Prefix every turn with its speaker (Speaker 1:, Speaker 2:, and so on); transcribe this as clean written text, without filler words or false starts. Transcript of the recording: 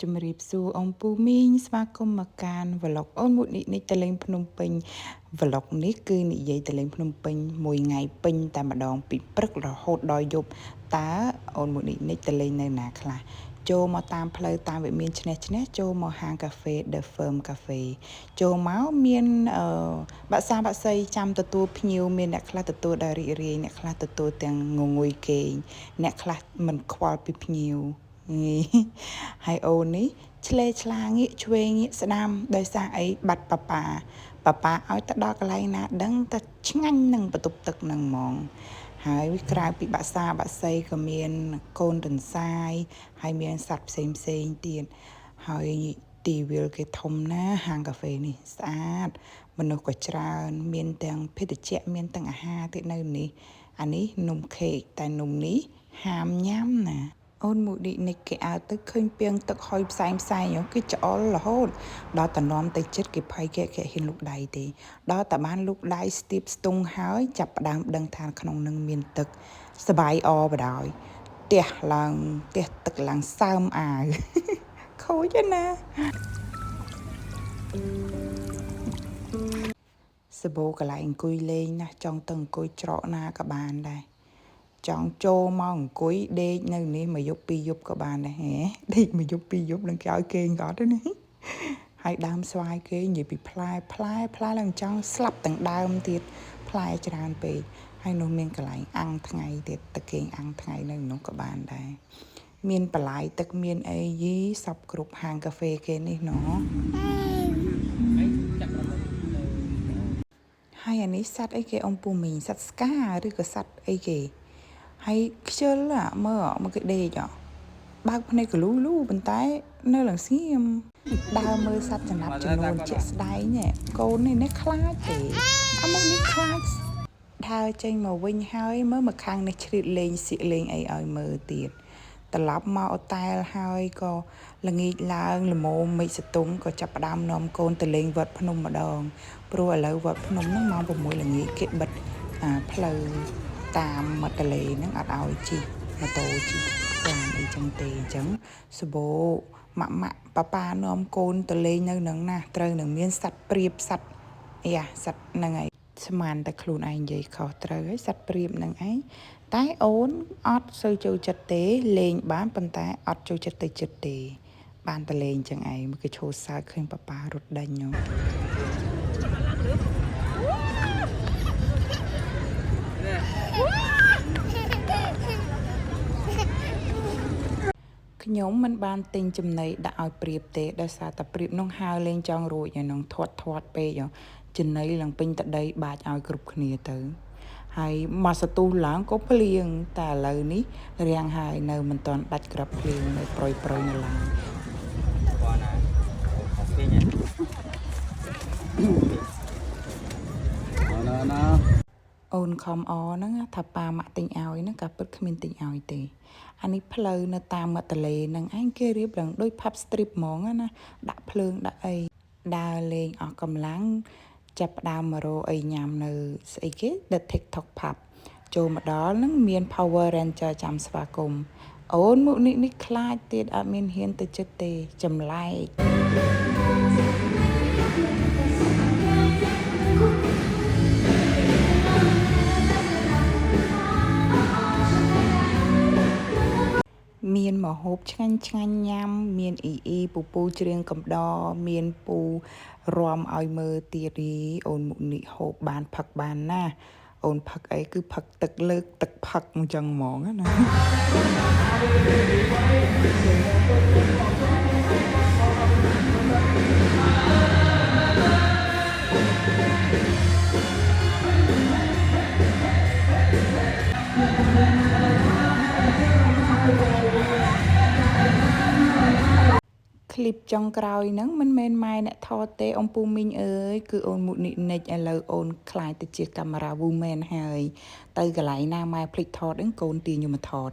Speaker 1: ជំរាបសួរអ៊ំពូមីងស្វាគមន៍មកកាន់ vlog អូនមួយនេះទៅលេងភ្នំពេញ vlog នេះគឺនិយាយទៅលេងភ្នំពេញមួយថ្ងៃពេញតែម្ដងពីព្រឹករហូតដល់យប់តើអូនមួយនេះទៅលេងនៅណាខ្លះចូលមកតាមផ្លូវតាមវិមានឈ្នះចូលមកហាងកាហ្វេ The Firm Cafe ចូលមកមានបាក់សាបាក់សីចាំទទួលភ្ញៀវមានអ្នកខ្លះទទួលដល់រីករាយអ្នកខ្លះទទួលទាំងងងុយគេងអ្នកខ្លះមិនខ្វល់ពីភ្ញៀវហើយអូននេះឆ្លេឆ្លាងាកឆ្វេងងាកស្ដាំដោយសារអីបាត់ប៉ាឲ្យទៅដល់កន្លែងណាដឹងតែឆ្ងាញ់នឹងបន្ទប់ទឹកនឹងហ្មងហើយក្រៅពីបាក់សាបាក់សីក៏មានកូនទន្សាយហើយមានសត្វផ្សេងទៀតហើយទីវាលគេធំណាស់ហាងកាហ្វេនេះស្អាតមនុស្សក៏ច្រើនមានទាំងភេសជ្ជៈមានទាំងអាហារទៀតនៅនេះអានេះនំខេកតែនំនេះហាមញ៉ាំណាអូនមួយនេះគេអើទៅឃើញពីងទឹកហុយផ្សែងគេច្អល់រហូតដល់តនាំទៅចិត្តគេភ័យគេហ៊ានលូកដៃទេដល់តែបានលូកដៃស្ទាបស្ទង់ហើយចាប់ផ្ដើមដឹងថាក្នុងនឹងមានទឹកសបាយអបដោយទះទឹកឡើងសើមអាវខូចណាសបោកន្លែងអង្គុយលេងណាចង់ទៅអង្គុយច្រកណាក៏បានដែរចង់ចូលមកអង្គុយដេកនៅនេះមួយយប់ពីរយប់ក៏បានដែរហេដេកមួយយប់ពីរយប់នឹងគេឲ្យគេងក៏អត់ទេនេះហើយដើមស្វាយគេនិយាយពីផ្លែឡើងចង់ស្លាប់ទាំងដើមទៀតផ្លែច្រើនពេកហើយនោះមានកន្លែងអាំងថ្ងៃទៀតទឹកគេងអាំងថ្ងៃនៅនោះក៏បានដែរមានបន្លែទឹកមានអីយីសពគ្រប់ហាងកាហ្វេគេនេះណោះហើយអានេះសត្វអីគេអ៊ំពូមីងសត្វស្កាឬក៏សត្វអីគេហើយខ្ជិលមើលគេដេកបើកភ្នែកកលូប៉ុន្តែនៅឡើងស្ងៀមដើរមើលសត្វចំណាប់ចំនួនជាក់ស្ដែងកូននេះខ្លាចទេអាមកនេះខ្លាចដើរចេញមកវិញហើយមើលមកខាងនេះជ្រៀតលេងសៀកលេងអីឲ្យមើលទៀតត្រឡប់មកអតែលហើយក៏ល្ងាចឡើងល្មមមេឃសតុងក៏ចាប់ផ្ដើមនាំកូនទៅលេងវត្តភ្នំម្ដងព្រោះឥឡូវវត្តភ្នំហ្នឹងម៉ោង6ល្ងាចគេបិទផ្លូវតាមមាត់ទន្លេហ្នឹងអត់ឲ្យជិះម៉ូតូជិះឡានអីចឹងទេអញ្ចឹងសបោម៉ាក់ប៉ានាំកូនទៅលេងនៅនឹងណាត្រូវនឹងមានសัตว์ព្រាបសัตว์សัตว์ហ្នឹងហើយស្មានតែខ្លួនឯងនិយាយខុសត្រូវហើយសัตว์ព្រាបហ្នឹងឯងតែអូនអត់សូវចូលចិត្តទេលេងបានប៉ុន្តែអត់ចូលចិត្តទៅចិត្តទេបានតែលេងចឹងឯងមកគេឈោសើឃើញប៉ារត់ដេញនោះខ្ញុំមិនបានទិញចំណីដាក់ឲ្យព្រាបទេដោយសារតែព្រាបនោះហើរលេងចង់រួចហើយនឹងធាត់ពេកចំណីឡើងពេញតដីបាចឲ្យគ្រប់គ្នាទៅហើយមកសទុះឡើងក៏ភ្លៀងតែឥឡូវនេះរាំងហើយនៅមិនទាន់ដាច់ក្របភ្លៀងនៅប្រុយនៅឡើយអូនខំអហ្នឹងថាប៉ាម៉ាក់ទិញឲ្យហ្នឹងក៏ពិតគ្មានទិញឲ្យទេអានេះផ្លូវនៅតាមមាត់ទន្លេហ្នឹងឯងគេរៀបឡើងដូច pub strip ហ្មងណាដាក់ភ្លើងដាក់អីដើរលេងអស់កម្លាំងចាប់ផ្ដើមមករកអីញ៉ាំនៅស្អីគេ The TikTok Pub ចូលមកដល់ហ្នឹងមាន Power Ranger ចាំស្វាគមន៍អូនមុខនេះខ្លាចទៀតអត់មានហ៊ានទៅចិត្តទេចម្លែកមានម្ហូបឆ្ងាញ់ញ៉ាំមានអ៊ីពូច្រៀងកំដរមានពូរាំឲ្យមើលទៀតអូនមុខនេះហូបបានផឹកបានណាអូនផឹកអីគឺផឹកទឹកលើកទឹកផឹកអញ្ចឹងហ្មងណាคลิปចុងក្រោយហ្នឹងមិនមែនម៉ែអ្នកថតទេអ៊ំពូមីងអើយគឺអូនមុនិចឥឡូវអូនខ្លាចទៅជាកាមេរ៉ា woman ហើយទៅកន្លែងណាម៉ែភ្លេចថតហ្នឹងកូនទាញខ្ញុំមកថត